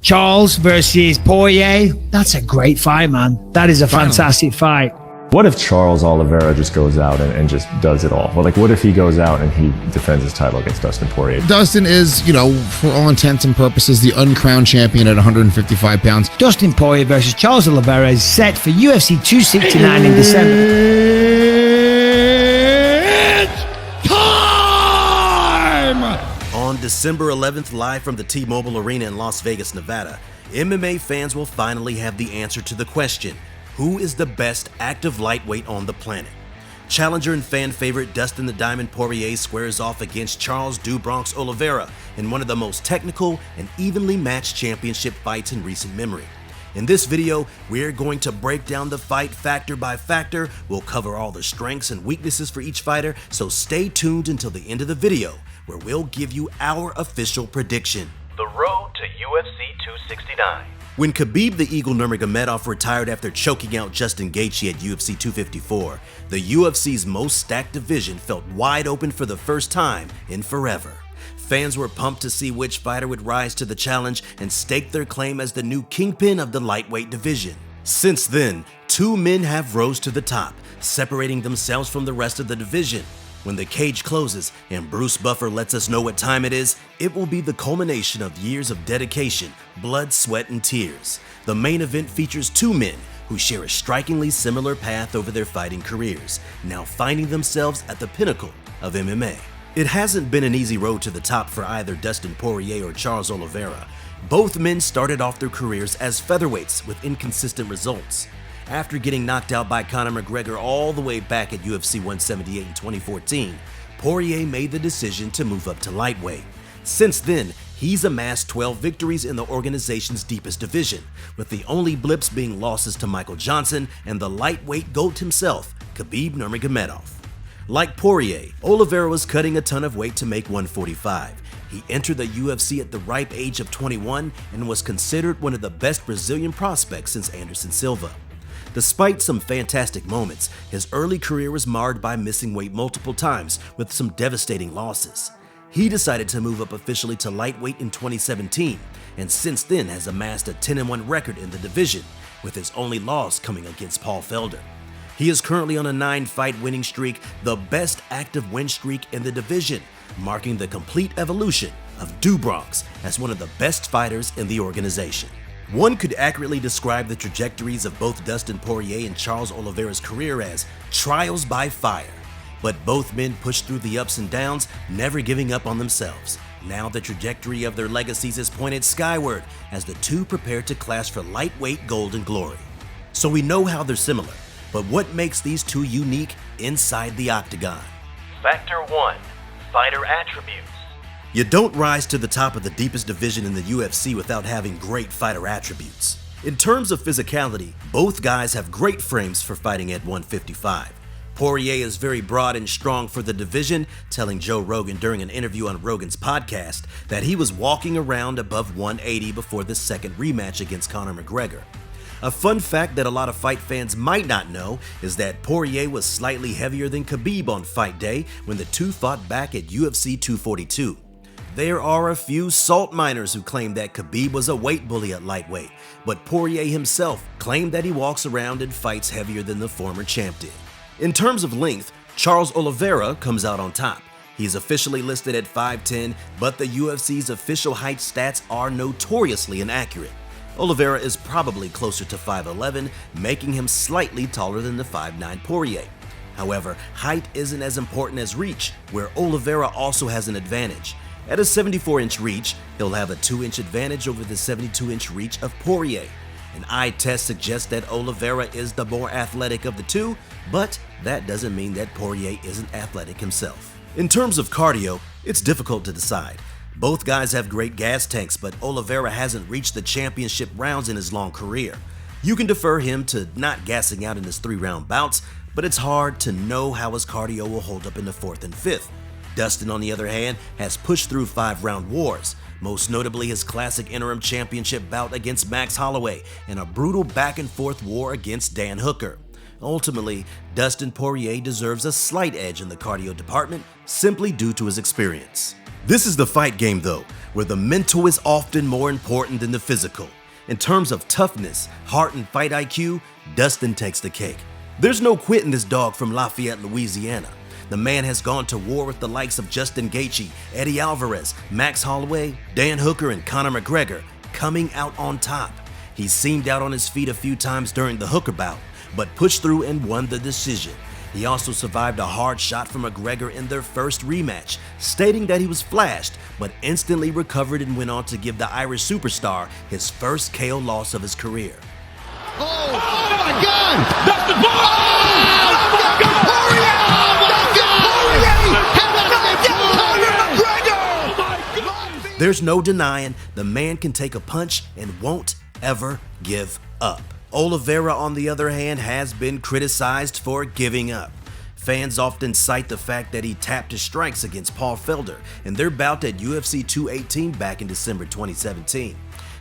Charles versus Poirier. That's a great fight, man. That is a fantastic fight. What if Charles Oliveira just goes out and just does it all? Well, like, what if he goes out and he defends his title against Dustin Poirier? Dustin is, for all intents and purposes, the uncrowned champion at 155 pounds. Dustin Poirier versus Charles Oliveira is set for UFC 269 in December. On December 11th, live from the T-Mobile Arena in Las Vegas, Nevada, MMA fans will finally have the answer to the question, who is the best active lightweight on the planet? Challenger and fan favorite Dustin the Diamond Poirier squares off against Charles "Du Bronx" Oliveira in one of the most technical and evenly matched championship fights in recent memory. In this video, we're going to break down the fight factor by factor. We'll cover all the strengths and weaknesses for each fighter, so stay tuned until the end of the video, where we'll give you our official prediction. The road to UFC 269. When Khabib the Eagle Nurmagomedov retired after choking out Justin Gaethje at UFC 254, the UFC's most stacked division felt wide open for the first time in forever. Fans were pumped to see which fighter would rise to the challenge and stake their claim as the new kingpin of the lightweight division. Since then, two men have rose to the top, separating themselves from the rest of the division. When the cage closes and Bruce Buffer lets us know what time it is, it will be the culmination of years of dedication, blood, sweat, and tears. The main event features two men who share a strikingly similar path over their fighting careers, now finding themselves at the pinnacle of MMA. It hasn't been an easy road to the top for either Dustin Poirier or Charles Oliveira. Both men started off their careers as featherweights with inconsistent results. After getting knocked out by Conor McGregor all the way back at UFC 178 in 2014, Poirier made the decision to move up to lightweight. Since then, he's amassed 12 victories in the organization's deepest division, with the only blips being losses to Michael Johnson and the lightweight GOAT himself, Khabib Nurmagomedov. Like Poirier, Oliveira was cutting a ton of weight to make 145. He entered the UFC at the ripe age of 21 and was considered one of the best Brazilian prospects since Anderson Silva. Despite some fantastic moments, his early career was marred by missing weight multiple times with some devastating losses. He decided to move up officially to lightweight in 2017, and since then has amassed a 10-1 record in the division, with his only loss coming against Paul Felder. He is currently on a 9-fight winning streak, the best active win streak in the division, marking the complete evolution of Du Bronx as one of the best fighters in the organization. One could accurately describe the trajectories of both Dustin Poirier and Charles Oliveira's career as trials by fire. But both men pushed through the ups and downs, never giving up on themselves. Now the trajectory of their legacies is pointed skyward as the two prepare to clash for lightweight gold and glory. So we know how they're similar, but what makes these two unique inside the octagon? Factor 1. Fighter attributes. You don't rise to the top of the deepest division in the UFC without having great fighter attributes. In terms of physicality, both guys have great frames for fighting at 155. Poirier is very broad and strong for the division, telling Joe Rogan during an interview on Rogan's podcast that he was walking around above 180 before the second rematch against Conor McGregor. A fun fact that a lot of fight fans might not know is that Poirier was slightly heavier than Khabib on fight day when the two fought back at UFC 242. There are a few salt miners who claim that Khabib was a weight bully at lightweight, but Poirier himself claimed that he walks around and fights heavier than the former champ did. In terms of length, Charles Oliveira comes out on top. He's officially listed at 5'10", but the UFC's official height stats are notoriously inaccurate. Oliveira is probably closer to 5'11", making him slightly taller than the 5'9" Poirier. However, height isn't as important as reach, where Oliveira also has an advantage. At a 74-inch reach, he'll have a 2-inch advantage over the 72-inch reach of Poirier. An eye test suggests that Oliveira is the more athletic of the two, but that doesn't mean that Poirier isn't athletic himself. In terms of cardio, it's difficult to decide. Both guys have great gas tanks, but Oliveira hasn't reached the championship rounds in his long career. You can defer him to not gassing out in his 3-round bouts, but it's hard to know how his cardio will hold up in the 4th and 5th. Dustin, on the other hand, has pushed through 5-round wars, most notably his classic interim championship bout against Max Holloway and a brutal back-and-forth war against Dan Hooker. Ultimately, Dustin Poirier deserves a slight edge in the cardio department simply due to his experience. This is the fight game though, where the mental is often more important than the physical. In terms of toughness, heart, and fight IQ, Dustin takes the cake. There's no quitting this dog from Lafayette, Louisiana. The man has gone to war with the likes of Justin Gaethje, Eddie Alvarez, Max Holloway, Dan Hooker, and Conor McGregor, coming out on top. He seemed out on his feet a few times during the Hooker bout, but pushed through and won the decision. He also survived a hard shot from McGregor in their first rematch, stating that he was flashed, but instantly recovered and went on to give the Irish superstar his first KO loss of his career. Oh my God! Dustin Poirier! There's no denying the man can take a punch and won't ever give up. Oliveira, on the other hand, has been criticized for giving up. Fans often cite the fact that he tapped his strikes against Paul Felder in their bout at UFC 218 back in December 2017.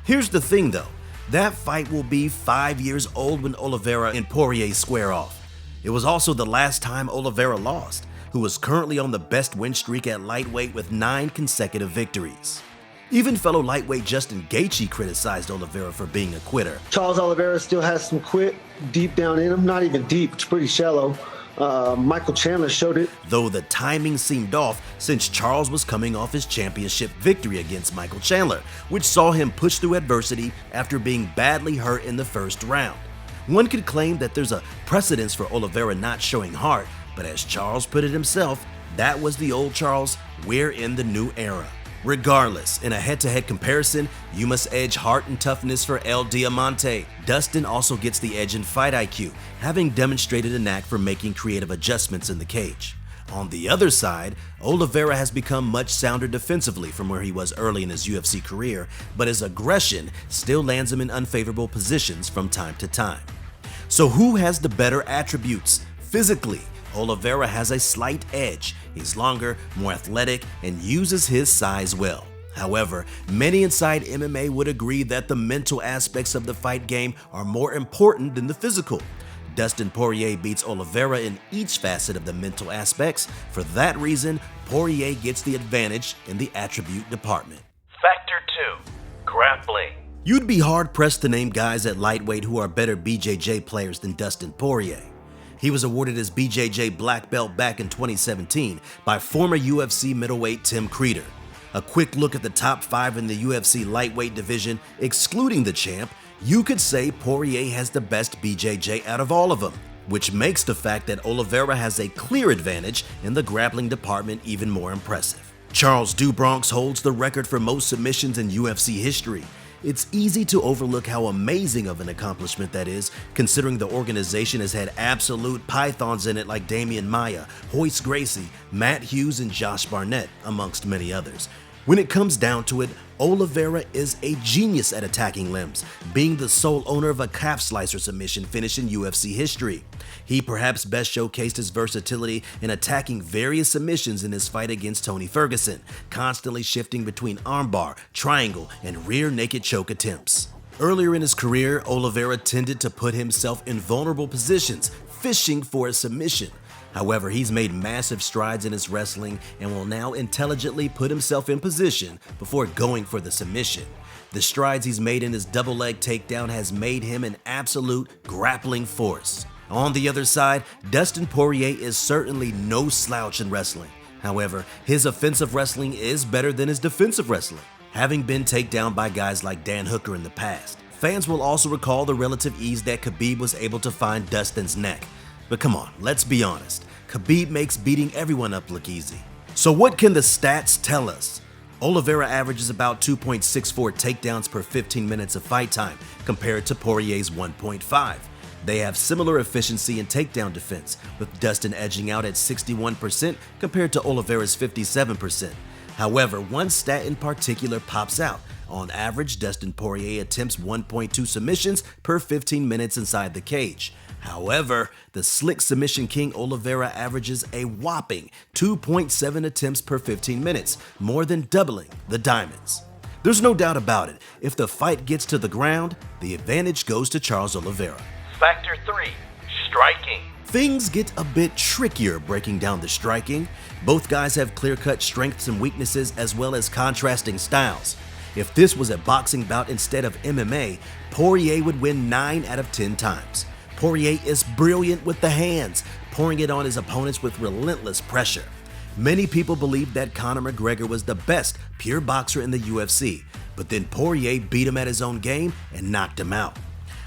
Here's the thing though, that fight will be 5 years old when Oliveira and Poirier square off. It was also the last time Oliveira lost, who is currently on the best win streak at lightweight with 9 consecutive victories. Even fellow lightweight Justin Gaethje criticized Oliveira for being a quitter. Charles Oliveira still has some quit deep down in him. Not even deep, it's pretty shallow. Michael Chandler showed it. Though the timing seemed off since Charles was coming off his championship victory against Michael Chandler, which saw him push through adversity after being badly hurt in the first round. One could claim that there's a precedence for Oliveira not showing heart, but as Charles put it himself, that was the old Charles, we're in the new era. Regardless, in a head-to-head comparison, you must edge heart and toughness for El Diamante. Dustin also gets the edge in fight IQ, having demonstrated a knack for making creative adjustments in the cage. On the other side, Oliveira has become much sounder defensively from where he was early in his UFC career, but his aggression still lands him in unfavorable positions from time to time. So who has the better attributes? Physically, Oliveira has a slight edge. He's longer, more athletic, and uses his size well. However, many inside MMA would agree that the mental aspects of the fight game are more important than the physical. Dustin Poirier beats Oliveira in each facet of the mental aspects. For that reason, Poirier gets the advantage in the attribute department. Factor 2. Grappling. You'd be hard-pressed to name guys at lightweight who are better BJJ players than Dustin Poirier. He was awarded his BJJ black belt back in 2017 by former UFC middleweight Tim Creeder. A quick look at the top 5 in the UFC lightweight division, excluding the champ, you could say Poirier has the best BJJ out of all of them, which makes the fact that Oliveira has a clear advantage in the grappling department even more impressive. Charles Bronx holds the record for most submissions in UFC history. It's easy to overlook how amazing of an accomplishment that is, considering the organization has had absolute pythons in it like Damian Maia, Royce Gracie, Matt Hughes, and Josh Barnett, amongst many others. When it comes down to it, Oliveira is a genius at attacking limbs, being the sole owner of a calf slicer submission finish in UFC history. He perhaps best showcased his versatility in attacking various submissions in his fight against Tony Ferguson, constantly shifting between armbar, triangle, and rear naked choke attempts. Earlier in his career, Oliveira tended to put himself in vulnerable positions, fishing for a submission. However, he's made massive strides in his wrestling and will now intelligently put himself in position before going for the submission. The strides he's made in his double leg takedown has made him an absolute grappling force. On the other side, Dustin Poirier is certainly no slouch in wrestling. However, his offensive wrestling is better than his defensive wrestling, having been taken down by guys like Dan Hooker in the past. Fans will also recall the relative ease that Khabib was able to find Dustin's neck. But come on, let's be honest. Khabib makes beating everyone up look easy. So what can the stats tell us? Oliveira averages about 2.64 takedowns per 15 minutes of fight time compared to Poirier's 1.5. They have similar efficiency in takedown defense, with Dustin edging out at 61% compared to Oliveira's 57%. However, one stat in particular pops out. On average, Dustin Poirier attempts 1.2 submissions per 15 minutes inside the cage. However, the slick submission king Oliveira averages a whopping 2.7 attempts per 15 minutes, more than doubling the Diamond's. There's no doubt about it, if the fight gets to the ground, the advantage goes to Charles Oliveira. Factor 3. Striking. Things get a bit trickier breaking down the striking. Both guys have clear-cut strengths and weaknesses as well as contrasting styles. If this was a boxing bout instead of MMA, Poirier would win 9 out of 10 times. Poirier is brilliant with the hands, pouring it on his opponents with relentless pressure. Many people believe that Conor McGregor was the best pure boxer in the UFC, but then Poirier beat him at his own game and knocked him out.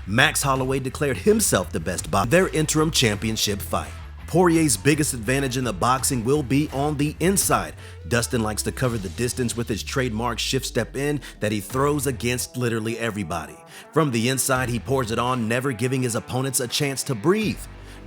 Max Holloway declared himself the best boxer in their interim championship fight. Poirier's biggest advantage in the boxing will be on the inside. Dustin likes to cover the distance with his trademark shift step in that he throws against literally everybody. From the inside, he pours it on, never giving his opponents a chance to breathe.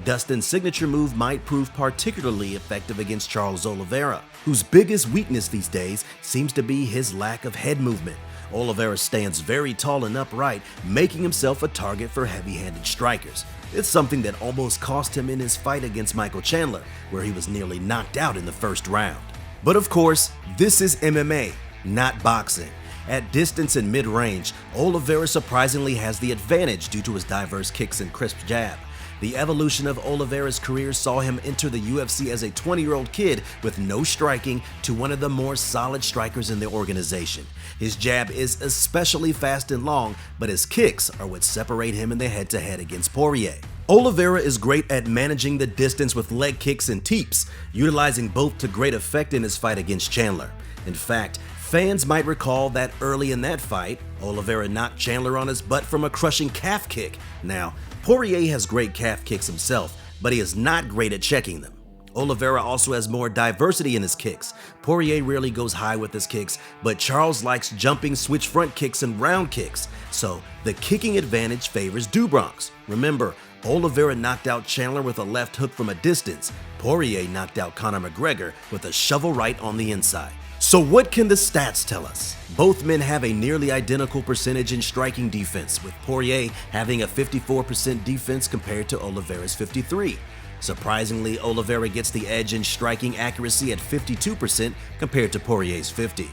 Dustin's signature move might prove particularly effective against Charles Oliveira, whose biggest weakness these days seems to be his lack of head movement. Oliveira stands very tall and upright, making himself a target for heavy-handed strikers. It's something that almost cost him in his fight against Michael Chandler, where he was nearly knocked out in the first round. But of course, this is MMA, not boxing. At distance and mid-range, Oliveira surprisingly has the advantage due to his diverse kicks and crisp jab. The evolution of Oliveira's career saw him enter the UFC as a 20-year-old kid with no striking to one of the more solid strikers in the organization. His jab is especially fast and long, but his kicks are what separate him in the head-to-head against Poirier. Oliveira is great at managing the distance with leg kicks and teeps, utilizing both to great effect in his fight against Chandler. In fact, fans might recall that early in that fight, Oliveira knocked Chandler on his butt from a crushing calf kick. Now, Poirier has great calf kicks himself, but he is not great at checking them. Oliveira also has more diversity in his kicks. Poirier rarely goes high with his kicks, but Charles likes jumping switch front kicks and round kicks, so the kicking advantage favors Bronx. Remember, Oliveira knocked out Chandler with a left hook from a distance. Poirier knocked out Conor McGregor with a shovel right on the inside. So what can the stats tell us? Both men have a nearly identical percentage in striking defense, with Poirier having a 54% defense compared to Oliveira's 53%. Surprisingly, Oliveira gets the edge in striking accuracy at 52% compared to Poirier's 50%.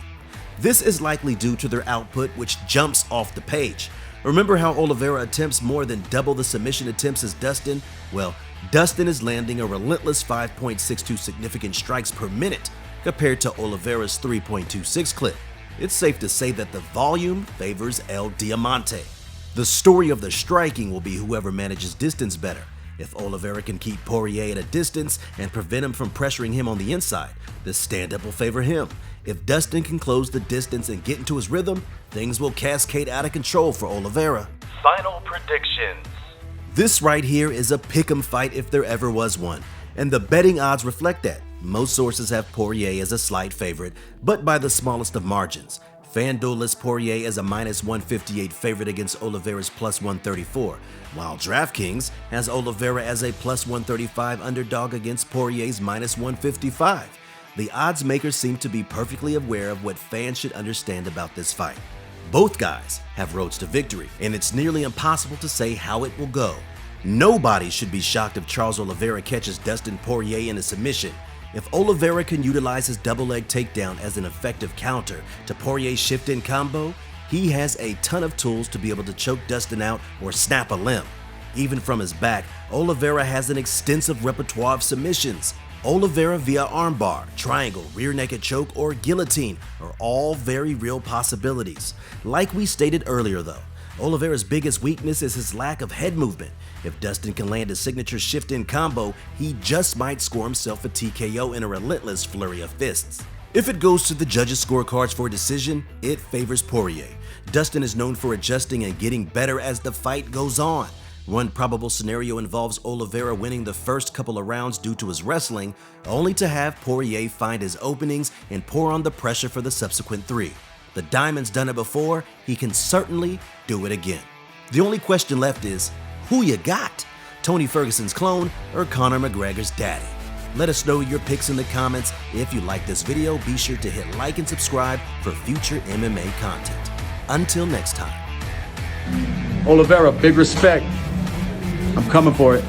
This is likely due to their output, which jumps off the page. Remember how Oliveira attempts more than double the submission attempts as Dustin? Well, Dustin is landing a relentless 5.62 significant strikes per minute compared to Oliveira's 3.26 clip. It's safe to say that the volume favors El Diamante. The story of the striking will be whoever manages distance better. If Oliveira can keep Poirier at a distance and prevent him from pressuring him on the inside, the stand-up will favor him. If Dustin can close the distance and get into his rhythm, things will cascade out of control for Oliveira. Final predictions. This right here is a pick'em fight if there ever was one, and the betting odds reflect that. Most sources have Poirier as a slight favorite, but by the smallest of margins. FanDuel lists Poirier as a -158 favorite against Oliveira's +134, while DraftKings has Oliveira as a +135 underdog against Poirier's -155. The odds makers seem to be perfectly aware of what fans should understand about this fight. Both guys have roads to victory, and it's nearly impossible to say how it will go. Nobody should be shocked if Charles Oliveira catches Dustin Poirier in a submission. If Oliveira can utilize his double leg takedown as an effective counter to Poirier's shift-in combo, he has a ton of tools to be able to choke Dustin out or snap a limb. Even from his back, Oliveira has an extensive repertoire of submissions. Oliveira via armbar, triangle, rear naked choke, or guillotine are all very real possibilities. Like we stated earlier though, Oliveira's biggest weakness is his lack of head movement. If Dustin can land a signature shift-in combo, he just might score himself a TKO in a relentless flurry of fists. If it goes to the judges' scorecards for a decision, it favors Poirier. Dustin is known for adjusting and getting better as the fight goes on. One probable scenario involves Oliveira winning the first couple of rounds due to his wrestling, only to have Poirier find his openings and pour on the pressure for the subsequent 3. The Diamond's done it before, he can certainly do it again. The only question left is, who you got? Tony Ferguson's clone or Conor McGregor's daddy? Let us know your picks in the comments. If you like this video, be sure to hit like and subscribe for future MMA content. Until next time. Oliveira, big respect. I'm coming for it.